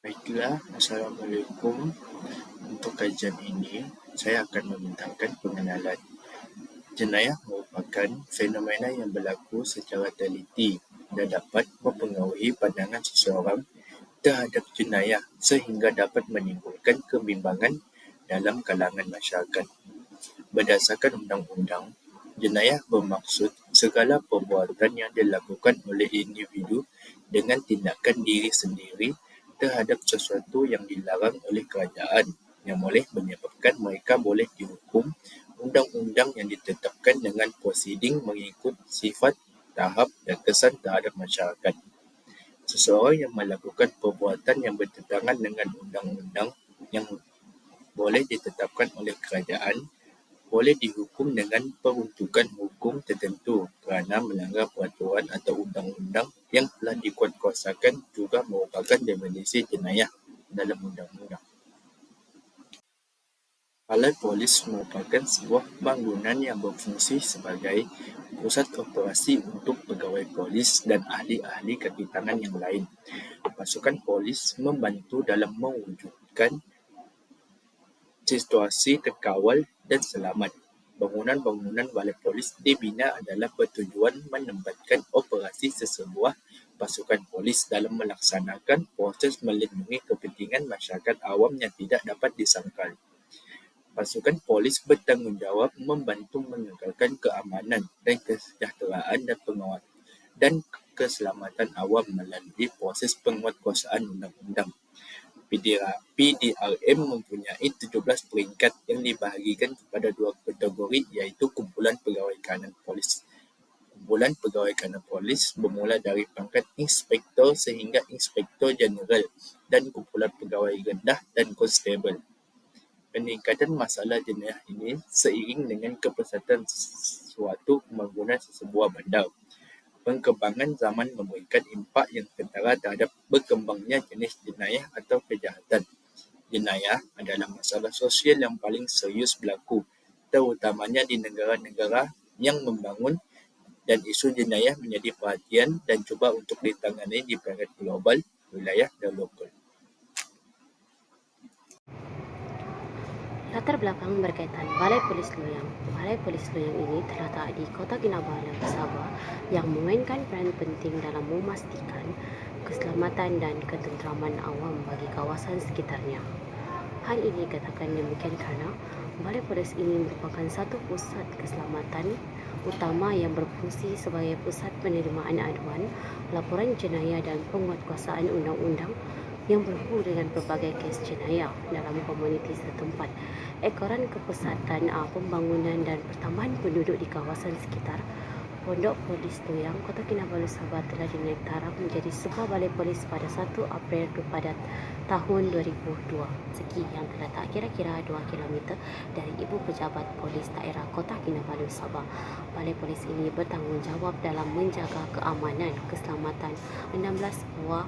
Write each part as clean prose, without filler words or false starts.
Baiklah, Assalamualaikum. Untuk kajian ini, saya akan membentangkan pengenalan. Jenayah merupakan fenomena yang berlaku secara teliti dan dapat mempengaruhi pandangan seseorang terhadap jenayah sehingga dapat menimbulkan kebimbangan dalam kalangan masyarakat. Berdasarkan undang-undang, jenayah bermaksud segala perbuatan yang dilakukan oleh individu dengan tindakan diri sendiri terhadap sesuatu yang dilarang oleh kerajaan yang boleh menyebabkan mereka boleh dihukum undang-undang yang ditetapkan dengan prosiding mengikut sifat, tahap dan kesan terhadap masyarakat. Seseorang yang melakukan perbuatan yang bertentangan dengan undang-undang yang boleh ditetapkan oleh kerajaan boleh dihukum dengan peruntukan hukum tertentu kerana melanggar peraturan atau undang-undang yang telah dikuatkuasakan juga merupakan definisi jenayah dalam undang-undang. Balai Polis merupakan sebuah bangunan yang berfungsi sebagai pusat operasi untuk pegawai polis dan ahli-ahli kaki tangan yang lain. Pasukan polis membantu dalam mewujudkan situasi terkawal dan selamat. Bangunan-bangunan balai polis dibina adalah bertujuan menempatkan operasi sesebuah pasukan polis dalam melaksanakan proses melindungi kepentingan masyarakat awam yang tidak dapat disangkal. Pasukan polis bertanggungjawab membantu mengekalkan keamanan dan kesejahteraan dan keselamatan awam melalui proses penguatkuasaan undang-undang. PDRM mempunyai 17 peringkat yang dibahagikan kepada dua kategori iaitu kumpulan pegawai kanan polis. Kumpulan pegawai kanan polis bermula dari pangkat inspektor sehingga inspektor jeneral dan kumpulan pegawai rendah dan konstabel. Peningkatan masalah jenayah ini seiring dengan kepesatan suatu pembangunan sesebuah bandar. Perkembangan zaman memberikan impak yang kentara terhadap berkembangnya jenis jenayah atau kejahatan. Jenayah adalah masalah sosial yang paling serius berlaku, terutamanya di negara-negara yang membangun, dan isu jenayah menjadi perhatian dan cuba untuk ditangani di peringkat global, wilayah dan lokal. Latar belakang berkaitan Balai Polis Loyang. Balai Polis Loyang ini terletak di Kota Kinabalu, Sabah yang memainkan peran penting dalam memastikan keselamatan dan ketenteraman awam bagi kawasan sekitarnya. Hal ini dikatakan demikian kerana Balai Polis ini merupakan satu pusat keselamatan utama yang berfungsi sebagai pusat penerimaan aduan, laporan jenayah dan penguatkuasaan undang-undang yang berhubung dengan berbagai kes jenayah dalam komuniti setempat. Ekoran kepusatan pembangunan dan pertambahan penduduk di kawasan sekitar Pondok Polis Loyang, Kota Kinabalu, Sabah telah dinaik taraf menjadi sebuah balai polis pada 1 April pada tahun 2002. Segi yang terletak kira-kira 2 km dari Ibu Pejabat Polis Daerah Kota Kinabalu, Sabah. Balai polis ini bertanggungjawab dalam menjaga keamanan, keselamatan 16 buah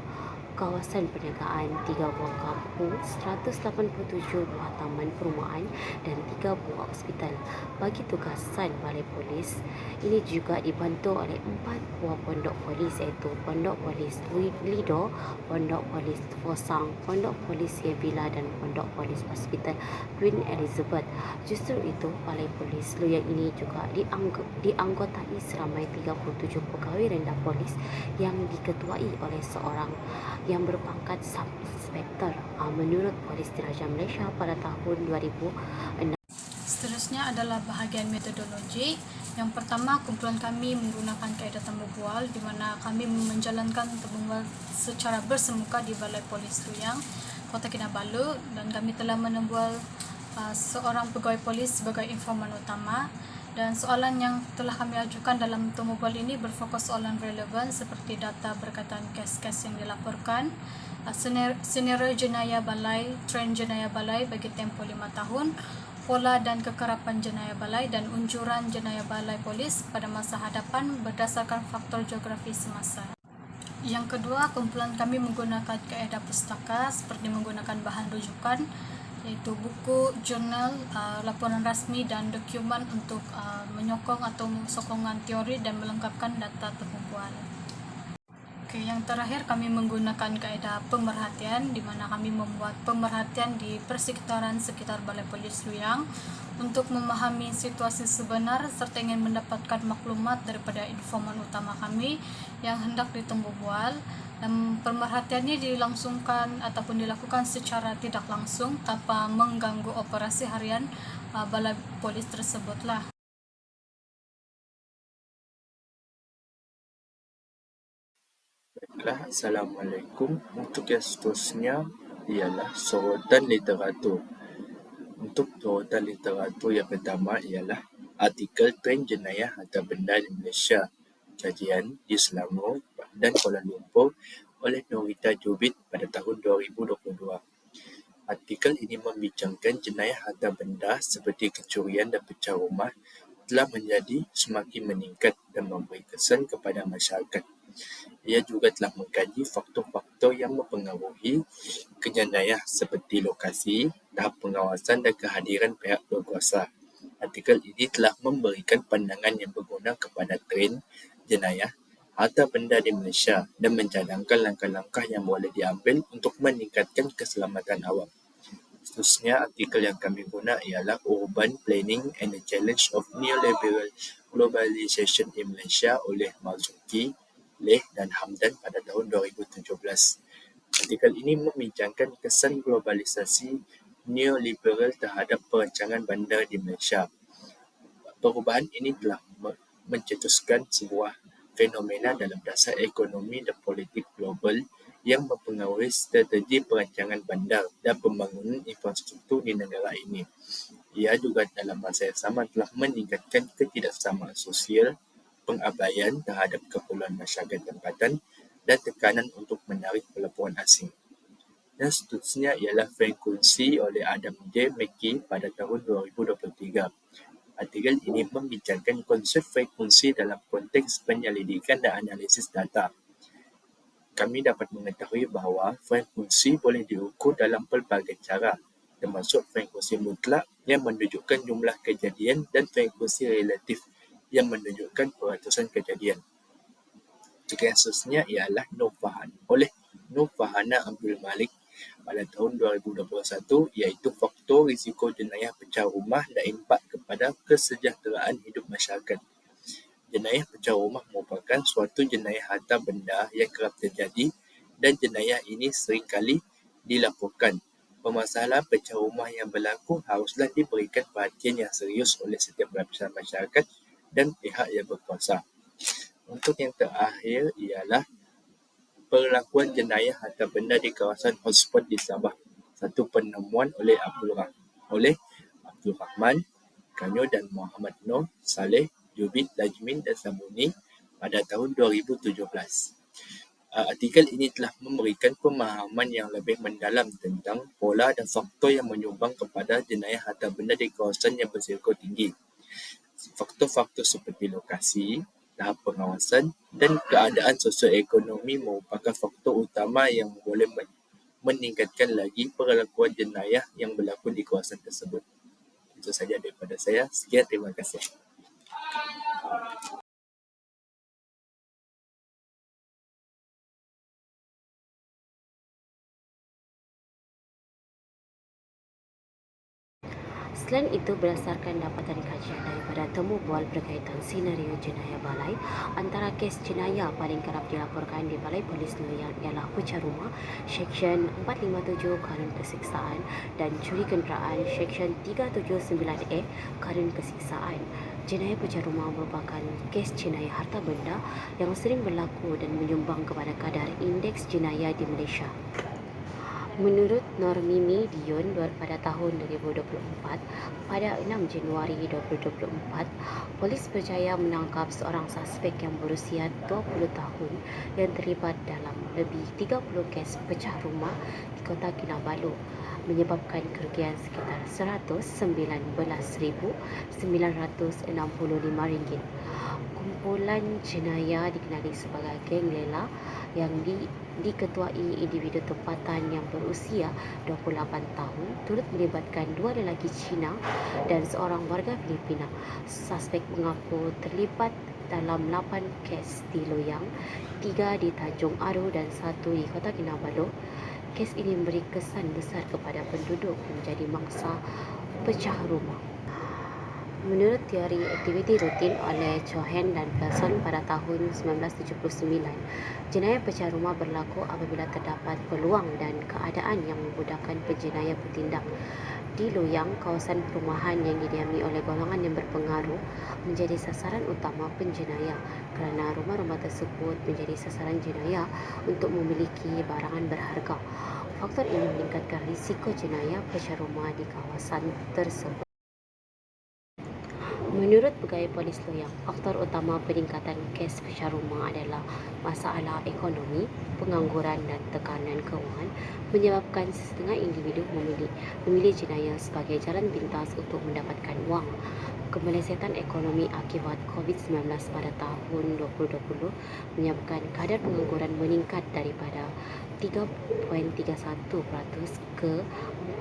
kawasan perniagaan, 3 buah kampung, 187 buah taman perumahan dan 3 buah hospital. Bagi tugasan balai polis ini juga dibantu oleh 4 buah pondok polis iaitu Pondok Polis Lido, Pondok Polis Fosang, Pondok Polis Yevila dan Pondok Polis Hospital Queen Elizabeth. Justru itu, balai polis Loyang ini juga dianggotai seramai 37 pegawai rendah polis yang diketuai oleh seorang yang berpangkat sub-inspektor menurut Polis Diraja Malaysia pada tahun 2006. Seterusnya adalah bahagian metodologi. Yang pertama, kumpulan kami menggunakan kaedah temu bual di mana kami menjalankan temu bual secara bersemuka di Balai Polis Loyang, Kota Kinabalu, dan kami telah menembual seorang pegawai polis sebagai informan utama. Dan soalan yang telah kami ajukan dalam temu bual ini berfokus soalan relevan seperti data berkaitan kes-kes yang dilaporkan, senario jenayah balai, trend jenayah balai bagi tempoh 5 tahun, pola dan kekerapan jenayah balai dan unjuran jenayah balai polis pada masa hadapan berdasarkan faktor geografi semasa. Yang kedua, kumpulan kami menggunakan kaedah pustaka seperti menggunakan bahan rujukan iaitu buku, jurnal, laporan rasmi dan dokumen untuk menyokong atau sokongan teori dan melengkapkan data temu bual. Oke, yang terakhir kami menggunakan kaedah pemerhatian di mana kami membuat pemerhatian di persekitaran sekitar Balai Polis Luyang untuk memahami situasi sebenar serta ingin mendapatkan maklumat daripada informan utama kami yang hendak ditemu bual. Dan pemerhatiannya dilangsungkan ataupun dilakukan secara tidak langsung tanpa mengganggu operasi harian Balai Polis tersebutlah. Baiklah, Assalamualaikum. Untuk yang seterusnya ialah sorotan literatur. Untuk sorotan literatur yang pertama ialah artikel Trend Jenayah Harta Benda di Malaysia, kajian di Selangor dan Kuala Lumpur oleh Norita Jubit pada tahun 2022. Artikel ini membincangkan jenayah harta benda seperti kecurian dan pecah rumah telah menjadi semakin meningkat dan memberi kesan kepada masyarakat. Ia juga telah mengkaji faktor-faktor yang mempengaruhi jenayah seperti lokasi, tahap pengawasan dan kehadiran pihak berkuasa. Artikel ini telah memberikan pandangan yang berguna kepada trend jenayah harta benda di Malaysia dan mencadangkan langkah-langkah yang boleh diambil untuk meningkatkan keselamatan awam. Seterusnya, artikel yang kami guna ialah Urban Planning and the Challenge of Neoliberal Globalization in Malaysia oleh Marzuki, Leh dan Hamdan pada tahun 2017. Artikel ini membincangkan kesan globalisasi neoliberal terhadap perancangan bandar di Malaysia. Perubahan ini telah mencetuskan sebuah fenomena dalam dasar ekonomi dan politik global yang mempengaruhi strategi perancangan bandar dan pembangunan infrastruktur di negara ini. Ia juga dalam masa yang sama telah meningkatkan ketidaksamaan sosial, pengabaian terhadap keperluan masyarakat tempatan dan tekanan untuk menarik pelabuhan asing. Dan seterusnya ialah frekuensi oleh Adam J. McKee pada tahun 2023. Artikel ini membincangkan konsep frekuensi dalam konteks penyelidikan dan analisis data. Kami dapat mengetahui bahawa frekuensi boleh diukur dalam pelbagai cara, termasuk frekuensi mutlak yang menunjukkan jumlah kejadian dan frekuensi relatif yang menunjukkan peratusan kejadian. Jika seterusnya ialah oleh Nur Farhana Abdul Malik pada tahun 2021, iaitu faktor risiko jenayah pecah rumah dan impak kepada kesejahteraan hidup masyarakat. Jenayah pecah rumah merupakan suatu jenayah harta benda yang kerap terjadi dan jenayah ini seringkali dilaporkan. Permasalahan pecah rumah yang berlaku haruslah diberikan perhatian yang serius oleh setiap lapisan masyarakat dan pihak yang berkuasa. Untuk yang terakhir ialah perlakuan jenayah harta benda di kawasan hotspot di Sabah. Satu penemuan oleh Abdul Rahman, Kanyo dan Muhammad Noor, Saleh, Jubit, Lajmin dan Sabuni pada tahun 2017. Artikel ini telah memberikan pemahaman yang lebih mendalam tentang pola dan faktor yang menyumbang kepada jenayah harta benda di kawasan yang berisiko tinggi. Faktor-faktor seperti lokasi, tahap pengawasan dan keadaan sosioekonomi merupakan faktor utama yang boleh meningkatkan lagi perlakuan jenayah yang berlaku di kawasan tersebut. Itu saja daripada saya. Sekian, terima kasih. Selain itu, berdasarkan dapatan kajian daripada temu bual berkaitan senario jenayah balai, antara kes jenayah paling kerap dilaporkan di Balai Polis Luyang ialah pecah rumah, Seksyen 457 Kanun Kesiksaan dan curi kenderaan, Seksyen 379A Kanun Kesiksaan. Jenayah pecah rumah merupakan kes jenayah harta benda yang sering berlaku dan menyumbang kepada kadar indeks jenayah di Malaysia. Menurut Normimi Dion pada tahun 2024, pada 6 Januari 2024, polis berjaya menangkap seorang suspek yang berusia 20 tahun yang terlibat dalam lebih 30 kes pecah rumah di Kota Kinabalu, menyebabkan kerugian sekitar RM119,965. Kumpulan jenayah dikenali sebagai geng lela yang diketuai individu tempatan yang berusia 28 tahun, turut melibatkan 2 lelaki Cina dan seorang warga Filipina. Suspek mengaku terlibat dalam 8 kes di Loyang, 3 di Tanjung Aru dan 1 di Kota Kinabalu. Kes ini memberi kesan besar kepada penduduk menjadi mangsa pecah rumah. Menurut teori aktiviti rutin oleh Cohen dan Felson pada tahun 1979, jenayah pecah rumah berlaku apabila terdapat peluang dan keadaan yang memudahkan penjenayah bertindak. Di Loyang, kawasan perumahan yang didiami oleh golongan yang berpengaruh menjadi sasaran utama penjenayah kerana rumah-rumah tersebut menjadi sasaran jenayah untuk memiliki barangan berharga. Faktor ini meningkatkan risiko jenayah pecah rumah di kawasan tersebut. Menurut Pegawai Polis Loyang, faktor utama peningkatan kes pecah rumah adalah masalah ekonomi, pengangguran dan tekanan kewangan menyebabkan setengah individu memilih jenayah sebagai jalan pintas untuk mendapatkan wang. Kemelesetan ekonomi akibat COVID-19 pada tahun 2020 menyebabkan kadar pengangguran meningkat daripada 3.31% ke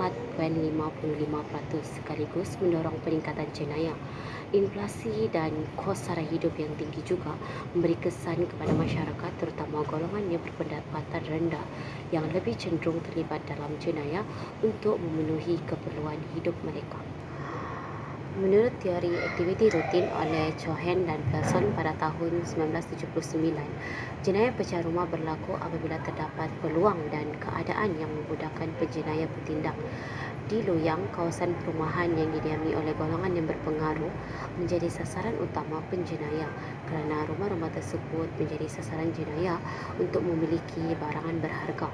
4.55% sekaligus mendorong peningkatan jenayah. Inflasi dan kos sara hidup yang tinggi juga memberi kesan kepada masyarakat, terutama golongan yang berpendapatan rendah yang lebih cenderung terlibat dalam jenayah untuk memenuhi keperluan hidup mereka. Menurut teori aktiviti rutin oleh Cohen dan Felson pada tahun 1979, jenayah pecah rumah berlaku apabila terdapat peluang dan keadaan yang memudahkan penjenayah bertindak. Di Loyang, kawasan perumahan yang didiami oleh golongan yang berpengaruh menjadi sasaran utama penjenayah kerana rumah-rumah tersebut menjadi sasaran jenayah untuk memiliki barangan berharga.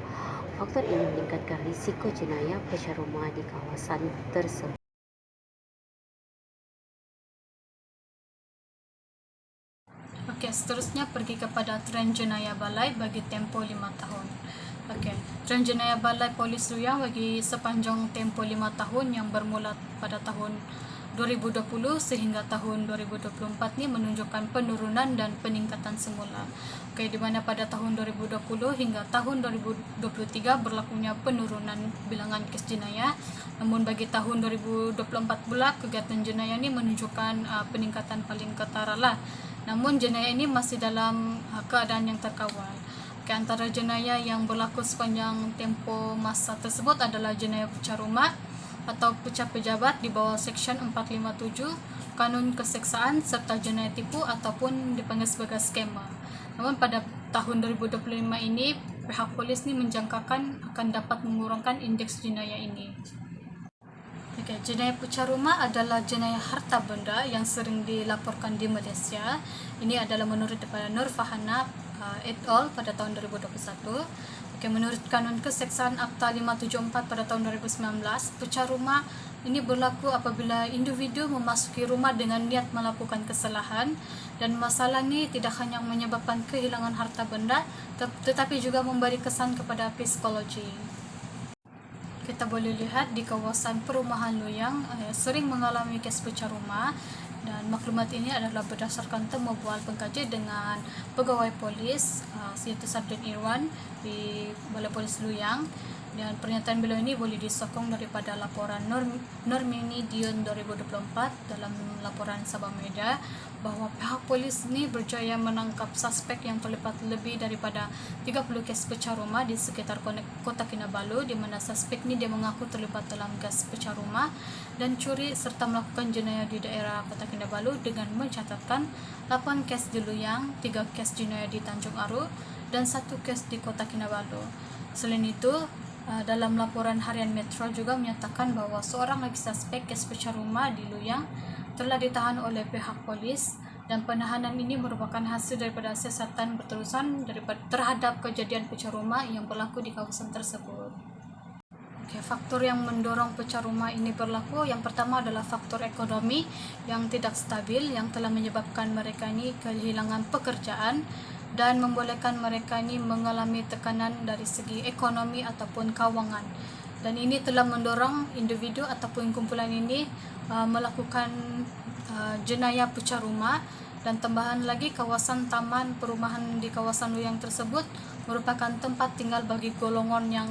Faktor ini meningkatkan risiko jenayah pecah rumah di kawasan tersebut. Okey, seterusnya pergi kepada tren jenayah balai bagi tempoh 5 tahun. Okey, tren jenayah balai Polis Loyang bagi sepanjang tempoh 5 tahun yang bermula pada tahun 2020 sehingga tahun 2024 ni menunjukkan penurunan dan peningkatan semula. Okey, di mana pada tahun 2020 hingga tahun 2023 berlakunya penurunan bilangan kes jenayah. Namun bagi tahun 2024 pula kegiatan jenayah ni menunjukkan peningkatan paling ketara lah. Namun jenayah ini masih dalam keadaan yang terkawal. Antara jenayah yang berlaku sepanjang tempoh masa tersebut adalah jenayah pecah rumah atau pecah pejabat di bawah Seksyen 457 Kanun Keseksaan serta jenayah tipu ataupun dipanggil sebagai skema. Namun pada tahun 2025 ini pihak polis ni menjangkakan akan dapat mengurangkan indeks jenayah ini. Okay, jenayah pecah rumah adalah jenayah harta benda yang sering dilaporkan di Malaysia. Ini adalah menurut daripada Nur Fahana et al. Pada tahun 2021. Okay, menurut Kanun Keseksaan Akta 574 pada tahun 2019, pecah rumah ini berlaku apabila individu memasuki rumah dengan niat melakukan kesalahan, dan masalah ini tidak hanya menyebabkan kehilangan harta benda tetapi juga memberi kesan kepada psikologi. Kita boleh lihat di kawasan perumahan Loyang sering mengalami kes pecah rumah, dan maklumat ini adalah berdasarkan temu bual pengkaji dengan pegawai polis iaitu Sarjan Irwan di Balai Polis Loyang, dan pernyataan beliau ini boleh disokong daripada laporan Normini Dion 2024 dalam laporan Sabah Media bahawa pihak polis ini berjaya menangkap suspek yang terlibat lebih daripada 30 kes pecah rumah di sekitar Kota Kinabalu, di mana suspek ini dia mengaku terlibat dalam kes pecah rumah dan curi serta melakukan jenayah di daerah Kota Kinabalu dengan mencatatkan 8 kes di Loyang, 3 kes jenayah di Tanjung Aru dan 1 kes di Kota Kinabalu. Selain itu, dalam laporan harian Metro juga menyatakan bahawa seorang lagi suspek kes pecah rumah di Loyang telah ditahan oleh pihak polis, dan penahanan ini merupakan hasil daripada siasatan berterusan terhadap kejadian pecah rumah yang berlaku di kawasan tersebut. Okay, faktor yang mendorong pecah rumah ini berlaku, yang pertama adalah faktor ekonomi yang tidak stabil yang telah menyebabkan mereka ini kehilangan pekerjaan dan membolehkan mereka ini mengalami tekanan dari segi ekonomi ataupun kewangan. Dan ini telah mendorong individu ataupun kumpulan ini melakukan jenayah pecah rumah. Dan tambahan lagi, kawasan taman perumahan di kawasan Loyang tersebut merupakan tempat tinggal bagi golongan yang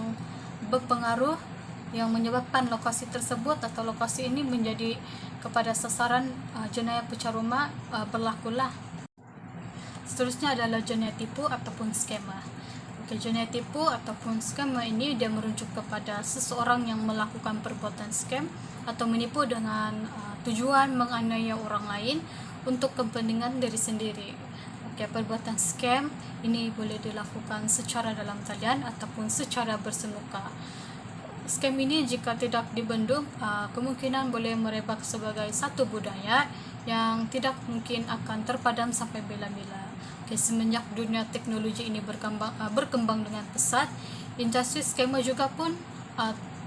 berpengaruh, yang menyebabkan lokasi tersebut atau lokasi ini menjadi kepada sasaran jenayah pecah rumah berlakulah. Seterusnya adalah jenayah tipu ataupun skema. Jenayah tipu ataupun skema ini dia merujuk kepada seseorang yang melakukan perbuatan scam atau menipu dengan tujuan menganiaya orang lain untuk kepentingan diri sendiri. Perbuatan scam ini boleh dilakukan secara dalam talian ataupun secara bersemuka. Scam ini jika tidak dibendung, kemungkinan boleh merebak sebagai satu budaya yang tidak mungkin akan terpadam sampai bila-bila. Semenjak dunia teknologi ini berkembang dengan pesat, industri skema juga pun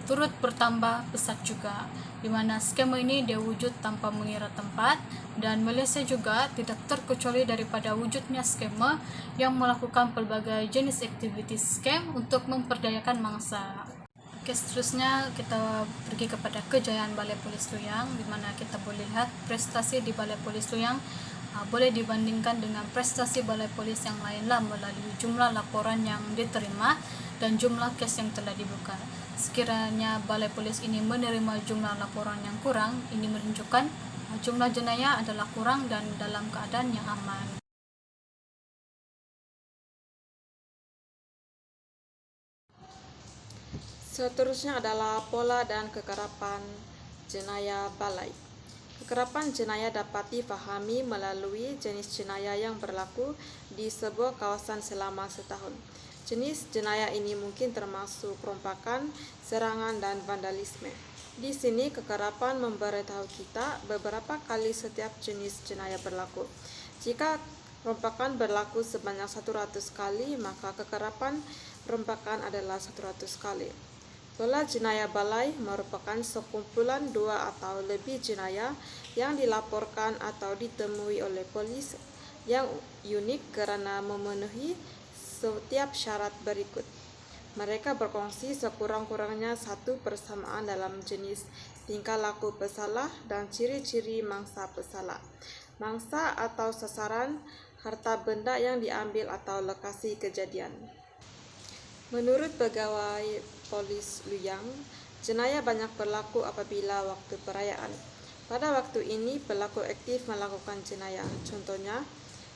turut bertambah pesat juga, di mana skema ini dia wujud tanpa mengira tempat, dan Malaysia juga tidak terkecuali daripada wujudnya skema yang melakukan pelbagai jenis aktiviti scam untuk memperdayakan mangsa. Seterusnya kita pergi kepada kejayaan Balai Polis Loyang, di mana kita boleh lihat prestasi di Balai Polis Loyang boleh dibandingkan dengan prestasi Balai Polis yang lainlah melalui jumlah laporan yang diterima dan jumlah kes yang telah dibuka. Sekiranya Balai Polis ini menerima jumlah laporan yang kurang, ini menunjukkan jumlah jenayah adalah kurang dan dalam keadaan yang aman. Seterusnya adalah pola dan kekerapan jenayah balai. Kekerapan jenayah dapat difahami melalui jenis jenayah yang berlaku di sebuah kawasan selama setahun. Jenis jenayah ini mungkin termasuk perompakan, serangan, dan vandalisme. Di sini kekerapan memberitahu kita beberapa kali setiap jenis jenayah berlaku. Jika perompakan berlaku sebanyak 100 kali, maka kekerapan perompakan adalah 100 kali. Pola jenayah balai merupakan sekumpulan dua atau lebih jenayah yang dilaporkan atau ditemui oleh polis yang unik karena memenuhi setiap syarat berikut. Mereka berkongsi sekurang-kurangnya satu persamaan dalam jenis tingkah laku pesalah dan ciri-ciri mangsa pesalah, mangsa atau sasaran, harta benda yang diambil atau lokasi kejadian. Menurut Pegawai Polis Loyang, jenayah banyak berlaku apabila waktu perayaan. Pada waktu ini, pelaku aktif melakukan jenayah. Contohnya,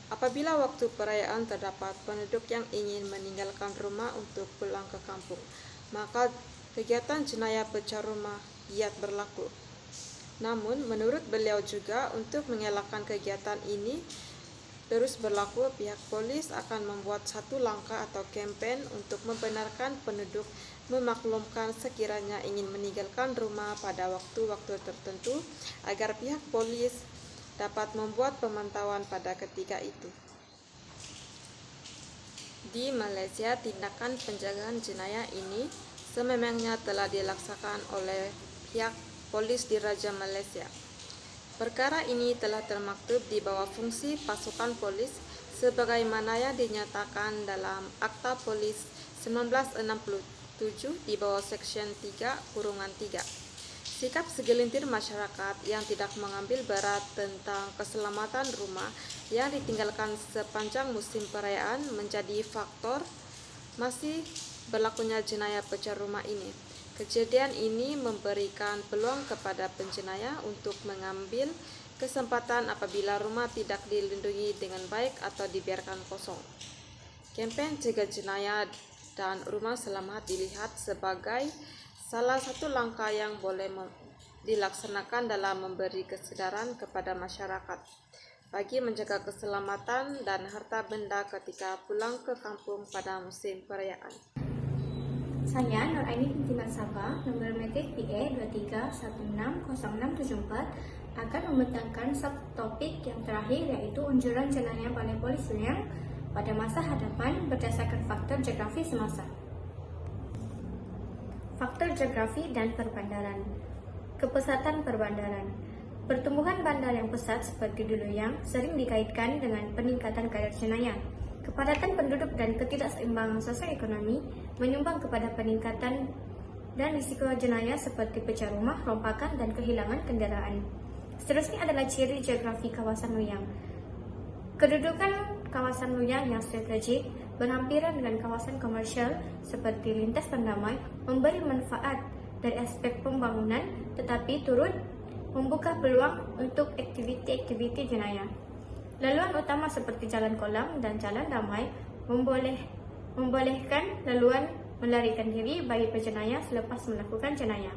apabila waktu perayaan terdapat penduduk yang ingin meninggalkan rumah untuk pulang ke kampung, maka kegiatan jenayah pecah rumah giat berlaku. Namun, menurut beliau juga, untuk mengelakkan kegiatan ini terus berlaku, pihak polis akan membuat satu langkah atau kempen untuk membenarkan penduduk memaklumkan sekiranya ingin meninggalkan rumah pada waktu-waktu tertentu agar pihak polis dapat membuat pemantauan pada ketika itu. Di Malaysia, tindakan penjagaan jenayah ini sememangnya telah dilaksanakan oleh pihak polis di Raja Malaysia. Perkara ini telah termaktub di bawah fungsi pasukan polis sebagaimana yang dinyatakan dalam Akta Polis 1967 di bawah Seksyen 3(3). Sikap segelintir masyarakat yang tidak mengambil berat tentang keselamatan rumah yang ditinggalkan sepanjang musim perayaan menjadi faktor masih berlakunya jenayah pecah rumah ini. Kejadian ini memberikan peluang kepada penjenayah untuk mengambil kesempatan apabila rumah tidak dilindungi dengan baik atau dibiarkan kosong. Kempen cegah jenayah dan rumah selamat dilihat sebagai salah satu langkah yang boleh dilaksanakan dalam memberi kesadaran kepada masyarakat bagi menjaga keselamatan dan harta benda ketika pulang ke kampung pada musim perayaan. Saya Nuraini binti Sabah, nomor metrik PA 23160674 akan membentangkan subtopik yang terakhir, yaitu unjuran jenayah Balai Polis Loyang pada masa hadapan berdasarkan faktor geografi semasa. Faktor geografi dan perbandaran. Kepesatan perbandaran. Pertumbuhan bandar yang pesat seperti di Loyang sering dikaitkan dengan peningkatan kadar jenayah. Kepadatan penduduk dan ketidakseimbangan sosioekonomi menyumbang kepada peningkatan dan risiko jenayah seperti pecah rumah, rompakan, dan kehilangan kendaraan. Seterusnya adalah ciri geografi kawasan Loyang. Kedudukan kawasan Loyang yang strategik berhampiran dengan kawasan komersial seperti lintas pendamai memberi manfaat dari aspek pembangunan, tetapi turut membuka peluang untuk aktiviti-aktiviti jenayah. Laluan utama seperti jalan kolam dan jalan damai membolehkan laluan melarikan diri bagi penjenayah selepas melakukan jenayah.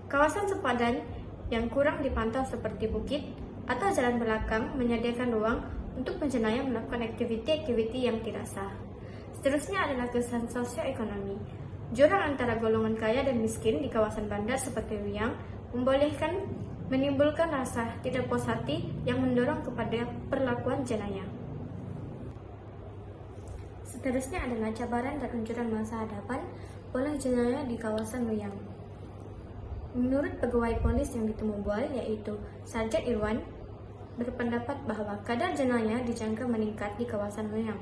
Kawasan sepadan yang kurang dipantau seperti bukit atau jalan belakang menyediakan ruang untuk penjenayah melakukan aktiviti-aktiviti yang tidak sah. Seterusnya adalah kesan sosioekonomi. Jurang antara golongan kaya dan miskin di kawasan bandar seperti Ruyang menimbulkan rasa tidak puas hati yang mendorong kepada perlakuan jenayah. Seterusnya adalah cabaran dan anjuran masa hadapan oleh jenayah di kawasan Ruyang. Menurut pegawai polis yang ditemu Bual, yaitu Sarjant Irwan, berpendapat bahwa kadar jenayah dijangka meningkat di kawasan Ruyang.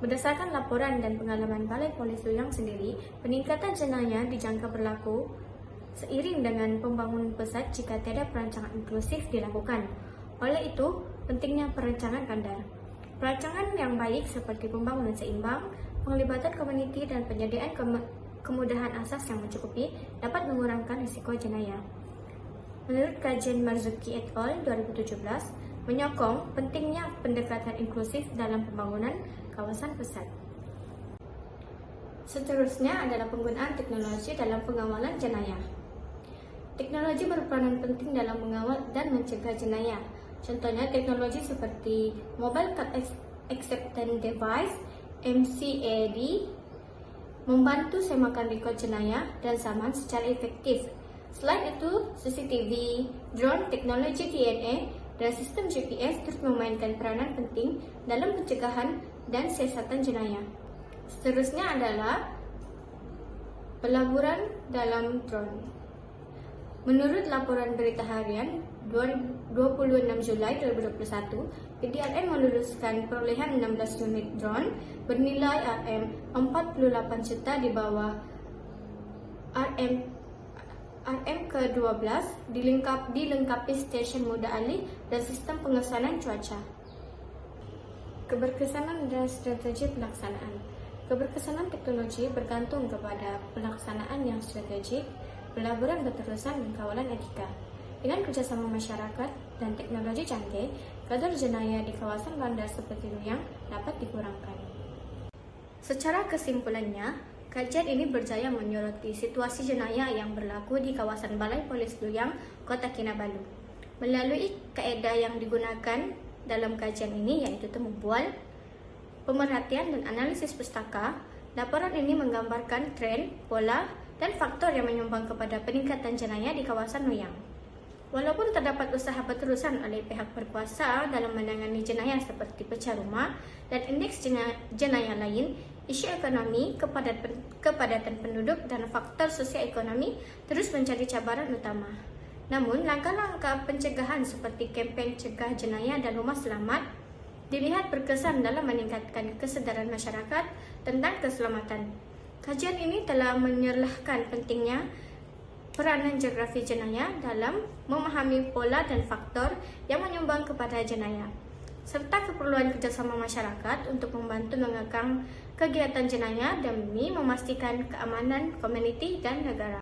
Berdasarkan laporan dan pengalaman Balai Polis Ruyang sendiri, peningkatan jenayah dijangka berlaku seiring dengan pembangunan pesat jika tiada perancangan inklusif dilakukan. Oleh itu, pentingnya perencanaan bandar. Perancangan yang baik seperti pembangunan seimbang, penglibatan komuniti, dan penyediaan kemudahan asas yang mencukupi dapat mengurangkan risiko jenayah. Menurut kajian Marzuki et al. 2017, menyokong pentingnya pendekatan inklusif dalam pembangunan kawasan pesat. Seterusnya adalah penggunaan teknologi dalam pengawalan jenayah. Teknologi berperanan penting dalam mengawal dan mencegah jenayah. Contohnya teknologi seperti Mobile Acceptance Device (MCAD) membantu semakan rekod jenayah dan saman secara efektif. Selain itu, CCTV, drone, teknologi DNA, dan sistem GPS terus memainkan peranan penting dalam pencegahan dan siasatan jenayah. Seterusnya adalah pelaburan dalam drone. Menurut laporan berita harian 26 Julai 2021, PDRM meluluskan perolehan 16 unit drone bernilai Rm48 juta di bawah RM ke-12 dilengkapi stesen muda alih dan sistem pengesanan cuaca. Keberkesanan dan strategi pelaksanaan. Keberkesanan teknologi bergantung kepada pelaksanaan yang strategik, pelaburan berterusan, dan kawalan etika. Dengan kerjasama masyarakat dan teknologi canggih, kadar jenayah di kawasan bandar seperti Ruyang dapat dikurangkan. Secara kesimpulannya, kajian ini berjaya menyoroti situasi jenayah yang berlaku di kawasan Balai Polis Ruyang, Kota Kinabalu. Melalui kaedah yang digunakan dalam kajian ini, yaitu temu bual, pemerhatian, dan analisis pustaka, laporan ini menggambarkan tren, pola, dan faktor yang menyumbang kepada peningkatan jenayah di kawasan Ruyang. Walaupun terdapat usaha berterusan oleh pihak berkuasa dalam menangani jenayah seperti pecah rumah dan indeks jenayah lain, isu ekonomi, kepadatan penduduk, dan faktor sosioekonomi terus menjadi cabaran utama. Namun, langkah-langkah pencegahan seperti kempen cegah jenayah dan rumah selamat dilihat berkesan dalam meningkatkan kesedaran masyarakat tentang keselamatan. Kajian ini telah menyerlahkan pentingnya peranan geografi jenayah dalam memahami pola dan faktor yang menyumbang kepada jenayah, serta keperluan kerjasama masyarakat untuk membantu mengekang kegiatan jenayah demi memastikan keamanan komuniti dan negara.